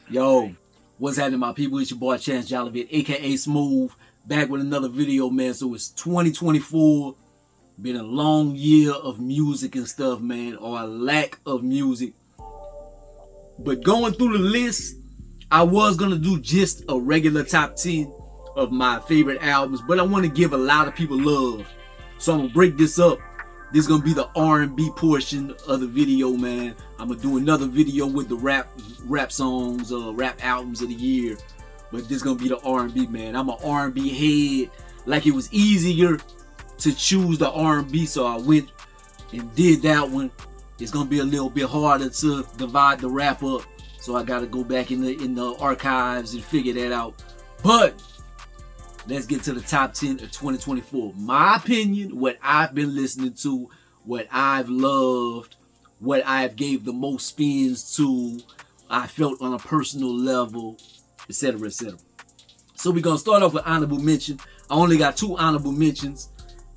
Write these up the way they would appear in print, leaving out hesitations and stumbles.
Yo, what's happening, my people? It's your boy Chance Jollivet, aka Smooth, back with another video, man. So it's 2024. Been a long year of music and stuff, man, or a lack of music. But going through the list, I was gonna do just a regular top 10 of my favorite albums, but I want to give a lot of people love. So I'm gonna break this up. This is gonna be the R&B portion of the video, man. I'm gonna do another video with the rap songs, rap albums of the year. But this is gonna be the R&B, man. I'm an R&B head. Like, it was easier to choose the R&B, so I went and did that one. It's gonna be a little bit harder to divide the rap up, so I gotta go back in the archives and figure that out. But let's get to the top 10 of 2024. My opinion, what I've been listening to, what I've loved, what I've gave the most spins to, I felt on a personal level, etc., etc. So we're gonna start off with honorable mention. I only got 2 honorable mentions,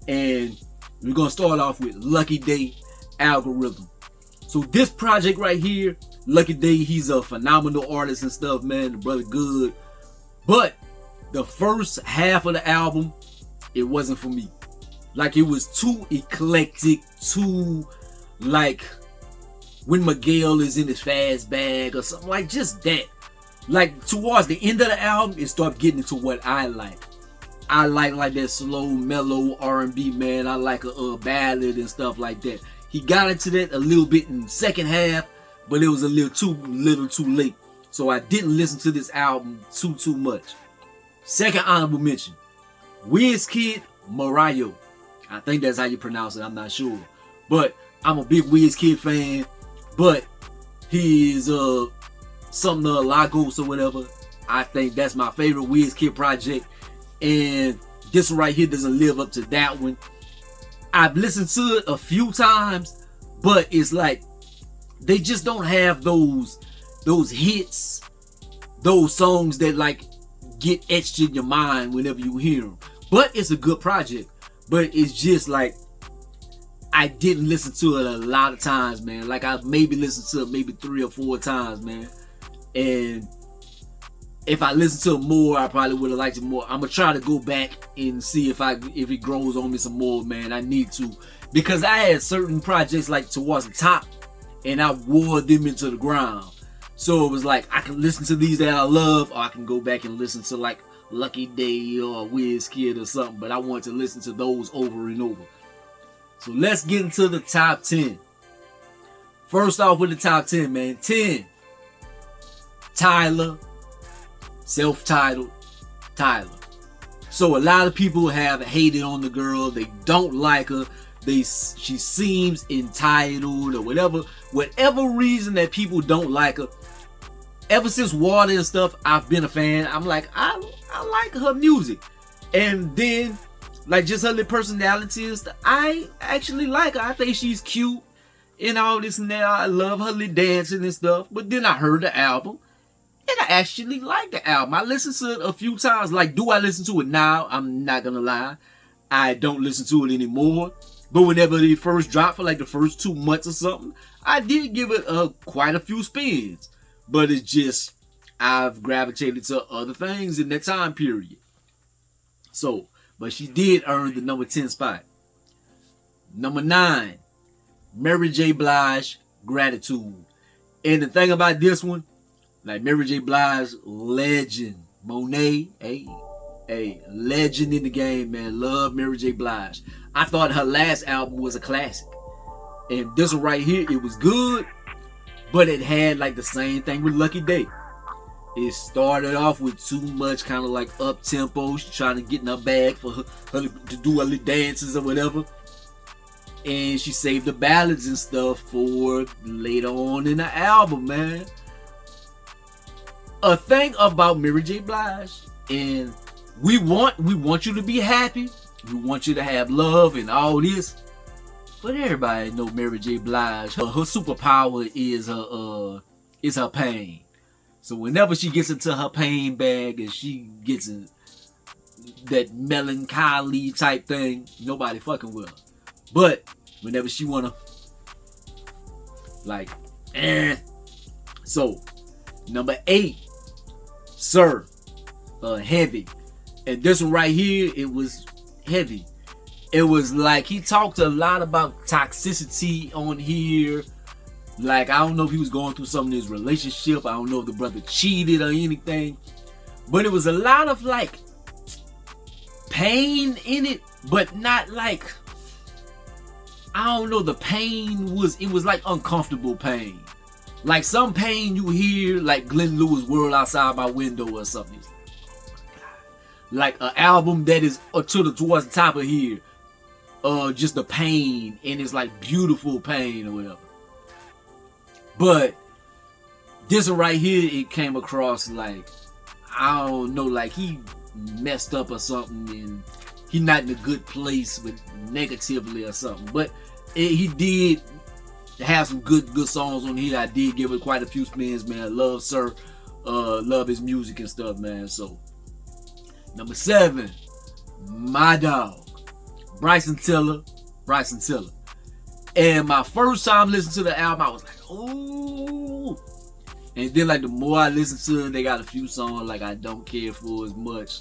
and we're gonna start off with Lucky Daye, Algorithm. So this project right here, Lucky Daye, he's a phenomenal artist and stuff, man. The brother good, but the first half of the album, it wasn't for me. Like, it was too eclectic, too like when Miguel is in his fast bag or something, like just that. Like, towards the end of the album, it started getting into what I like. I like that slow, mellow R&B, man. I like a ballad and stuff like that. He got into that a little bit in the second half, but it was a little too late. So I didn't listen to this album too much. Second honorable mention, Wizkid, Mariah. I think that's how you pronounce it, I'm not sure. But I'm a big Wizkid fan, but he is something to Lagos or whatever. I think that's my favorite Wizkid project, and this one right here doesn't live up to that one. I've listened to it a few times, but it's like they just don't have those hits, those songs that like get etched in your mind whenever you hear them. But it's a good project, but it's just like I didn't listen to it a lot of times, man. Like, I maybe listened to it maybe 3 or 4 times, man. And if I listened to it more, I probably would have liked it more. I'm gonna try to go back and see if it grows on me some more, man. I need to, because I had certain projects like towards the top, and I wore them into the ground. So it was like, I can listen to these that I love, or I can go back and listen to like Lucky Daye or Wizkid or something, but I want to listen to those over and over. So let's get into the top 10. First off with the top 10, man. 10, Tyler, self-titled Tyler. So a lot of people have hated on the girl. They don't like her. She seems entitled or whatever reason that people don't like her. Ever since Water and stuff, I've been a fan. I'm like, I like her music. And then, like, just her little personality and stuff, I actually like her. I think she's cute and all this and that. I love her little dancing and stuff. But then I heard the album, and I actually like the album. I listened to it a few times. Like, do I listen to it now? I'm not gonna lie, I don't listen to it anymore. But whenever it first dropped, for like the first 2 months or something, I did give it quite a few spins. But it's just, I've gravitated to other things in that time period. So, but she did earn the number 10 spot. Number 9, Mary J Blige, Gratitude. And the thing about this one, like, Mary J Blige, legend. Monet, hey, legend in the game, man. Love Mary J Blige. I thought her last album was a classic, and this one right here, it was good, but it had like the same thing with Lucky Daye. It started off with too much kind of like up tempo. She's trying to get in her bag for her to do her little dances or whatever, and she saved the ballads and stuff for later on in the album, man. A thing about Mary J Blige, and we want you to be happy. We want you to have love and all this, but everybody know Mary J Blige. Her superpower is her pain. So whenever she gets into her pain bag and she gets in that melancholy type thing, nobody fucking with her. But whenever she wanna like, So number 8, Sir, heavy. And this one right here, it was heavy. It was like he talked a lot about toxicity on here. Like, I don't know if he was going through something in his relationship. I don't know if the brother cheated or anything. But it was a lot of like pain in it, but not like, I don't know, the pain was, it was like uncomfortable pain. Like some pain you hear, like Glenn Lewis' World Outside My Window or something. It's like, oh my God. Like an album that is towards the top of here. Just the pain, and it's like beautiful pain or whatever. But this one right here, it came across like, I don't know, like he messed up or something, and he not in a good place with negatively or something. But he did have some good songs on here. I did give it quite a few spins, man. Love Sir, love his music and stuff, man. So number 7, my dog, Bryson Tiller. And my first time listening to the album, I was like, oh. And then like the more I listen to it, they got a few songs like I don't care for as much.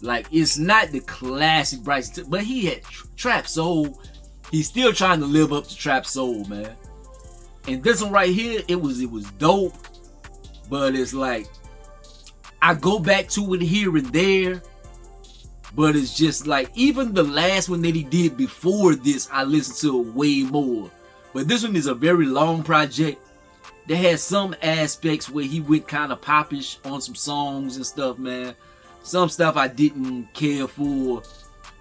Like, it's not the classic Bryson Tiller, but he had trap soul. He's still trying to live up to trap soul, man. And this one right here, it was dope. But it's like, I go back to it here and there. But it's just like, even the last one that he did before this, I listened to it way more. But this one is a very long project. That has some aspects where he went kind of popish on some songs and stuff, man. Some stuff I didn't care for.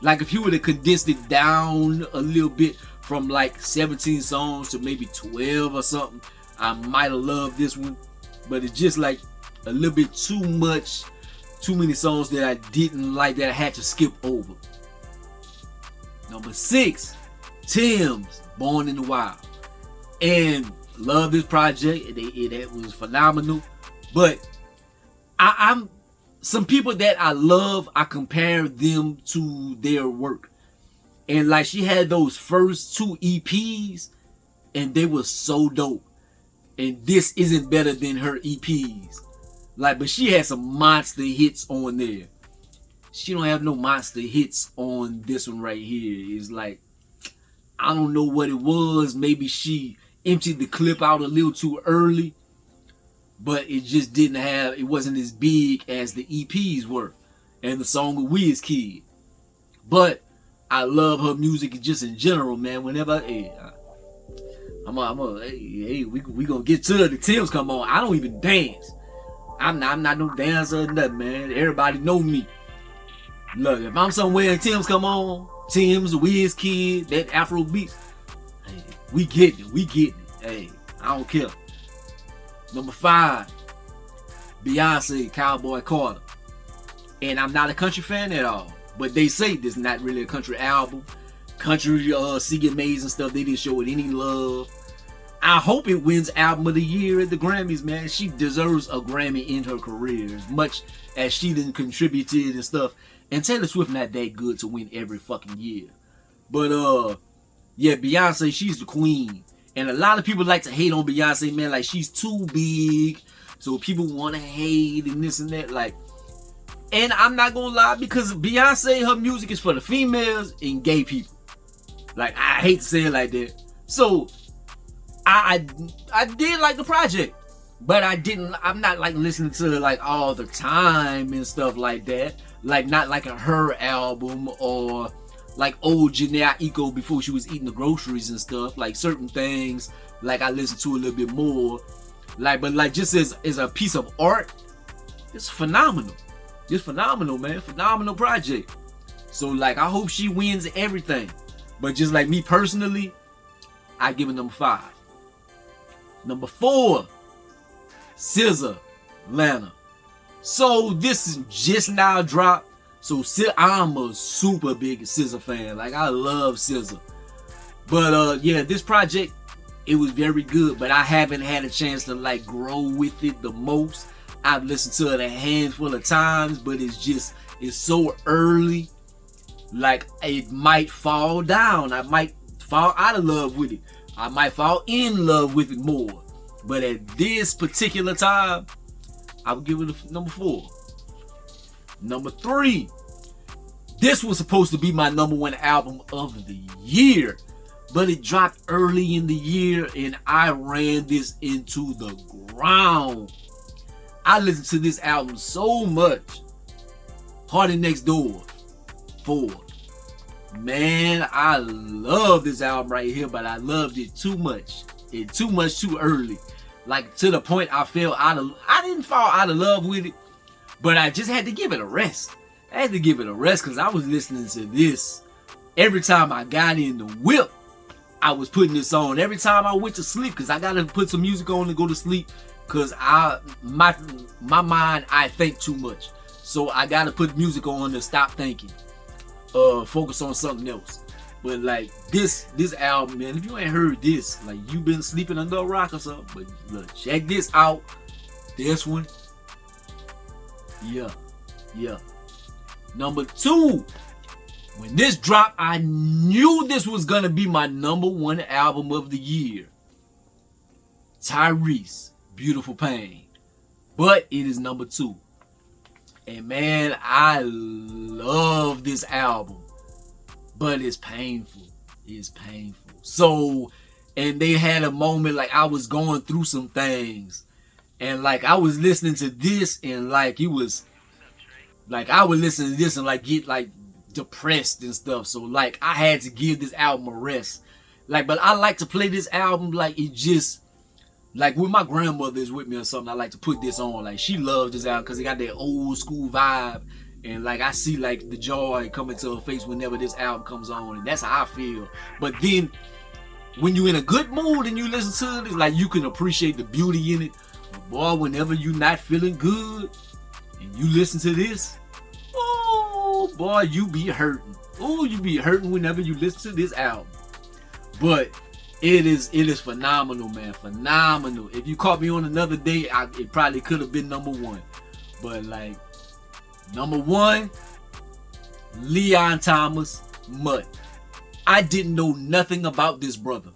Like if you would have condensed it down a little bit from like 17 songs to maybe 12 or something, I might have loved this one. But it's just like a little bit too much. Too many songs that I didn't like, that I had to skip over. Number 6, Tim's Born in the Wild. And love this project. It was phenomenal. But I'm some people that I love, I compare them to their work. And like she had those first 2 EPs, and they were so dope. And this isn't better than her EPs. Like, but she had some monster hits on there. She don't have no monster hits on this one right here. It's like, I don't know what it was. Maybe she emptied the clip out a little too early. But it just didn't have, it wasn't as big as the EPs were. And the song with Wizkid. But I love her music just in general, man. Whenever, hey, we gonna get to the Tims come on. I don't even dance. I'm not no dancer or nothing, man. Everybody know me. Look, if I'm somewhere and Tim's come on, Tim's, Wizkid, that Afro beat, hey, we getting it. Hey, I don't care. Number 5, Beyonce, Cowboy Carter. And I'm not a country fan at all, but they say this is not really a country album. Country CMAs and stuff, they didn't show it any love. I hope it wins Album of the Year at the Grammys, man. She deserves a Grammy in her career, as much as she done contributed and stuff. And Taylor Swift not that good to win every fucking year. But yeah, Beyonce, she's the queen. And a lot of people like to hate on Beyonce, man. Like, she's too big, so people want to hate and this and that. Like, and I'm not gonna lie, because Beyonce, her music is for the females and gay people. Like, I hate to say it like that. So I did like the project, but I'm not like listening to it like all the time and stuff like that. Like, not like a Her album or like old Janae Eiko before she was eating the groceries and stuff. Like certain things, like I listen to a little bit more. Like, but like just as a piece of art, it's phenomenal. It's phenomenal, man. Phenomenal project. So like, I hope she wins everything. But just like me personally, I give it number 5. Number 4, SZA, Atlanta. So this is just now dropped. So I'm a super big SZA fan. Like, I love SZA. But yeah, this project, it was very good. But I haven't had a chance to like grow with it the most. I've listened to it a handful of times, but it's so early. Like, it might fall down. I might fall out of love with it. I might fall in love with it more. But at this particular time, I would give it a number 4. Number 3. This was supposed to be my number 1 album of the year, but it dropped early in the year and I ran this into the ground. I listened to this album so much. Party Next Door 4. Man, I love this album right here, but I loved it too much. Too early. Like, to the point I didn't fall out of love with it, but I just had to give it a rest. I had to give it a rest because I was listening to this every time I got in the whip. I was putting this on every time I went to sleep because I gotta put some music on to go to sleep because my mind, I think too much. So I gotta put music on to stop thinking. Focus on something else. But like this album, man, if you ain't heard this, like you been sleeping under a rock or something. But look, check this out. This one. Yeah. Number 2. When this dropped, I knew this was gonna be my number 1 album of the year. Tyrese, Beautiful Pain. But it is number 2. And man, I love this album. But it's painful. It's painful. So, and they had a moment like I was going through some things. And like I was listening to this and like it was like I would listen to this and like get like depressed and stuff. So like I had to give this album a rest. Like, but I like to play this album like it just like when my grandmother is with me or something, I like to put this on. Like she loves this album because it got that old school vibe. And like I see like the joy coming to her face whenever this album comes on. And that's how I feel. But then when you're in a good mood and you listen to it, it's like you can appreciate the beauty in it. But boy, whenever you're not feeling good and you listen to this, oh boy, you be hurting. Oh, you be hurting whenever you listen to this album. But it is phenomenal, man. Phenomenal. If you caught me on another day, it probably could have been number 1. But like number 1, Leon Thomas, Mutt. I didn't know nothing about this brother.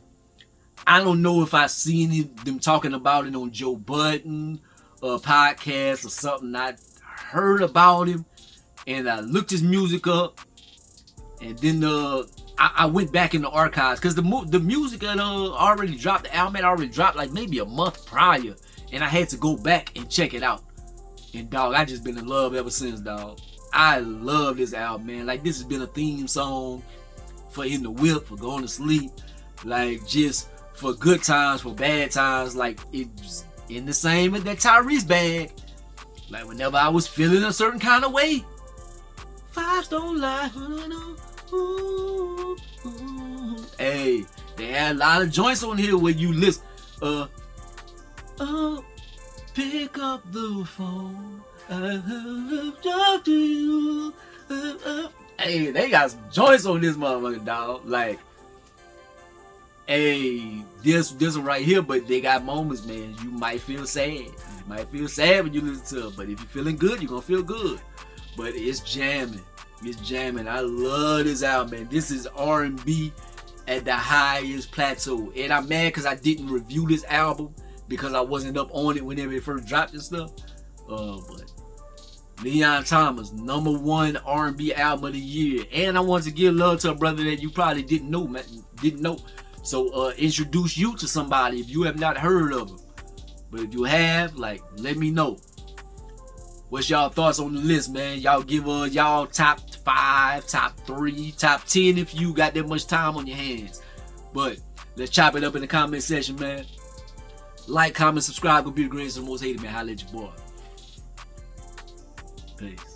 I don't know if I seen them talking about it on Joe Budden podcast or something. I heard about him and I looked his music up, and then I went back in the archives because the music had already dropped. The album had already dropped like maybe a month prior, and I had to go back and check it out. And dog, I just been in love ever since, dog. I love this album, man. Like this has been a theme song for in the whip, for going to sleep, like just for good times, for bad times. Like it's in the same with that Tyrese bag. Like whenever I was feeling a certain kind of way, vibes don't lie. Ooh, ooh, ooh. Hey, they had a lot of joints on here where you listen. Pick up the phone. I talk to you. Hey, they got some joints on this motherfucker, dog. Like, hey, this one right here, but they got moments, man. You might feel sad. You might feel sad when you listen to it, but if you're feeling good, you're gonna feel good. But it's jamming. It's jamming. I love this album, man. This is R&B at the highest plateau. And I'm mad because I didn't review this album because I wasn't up on it whenever it first dropped and stuff. But Leon Thomas, number 1 R&B album of the year. And I want to give love to a brother that you probably didn't know, man. So introduce you to somebody if you have not heard of him. But if you have, like, let me know. What's y'all thoughts on the list, man? Y'all give y'all top 5, top 3, top 10 if you got that much time on your hands. But let's chop it up in the comment section, man. Like, comment, subscribe. Go be the greatest and most hated, man. Holla at your boy. Peace.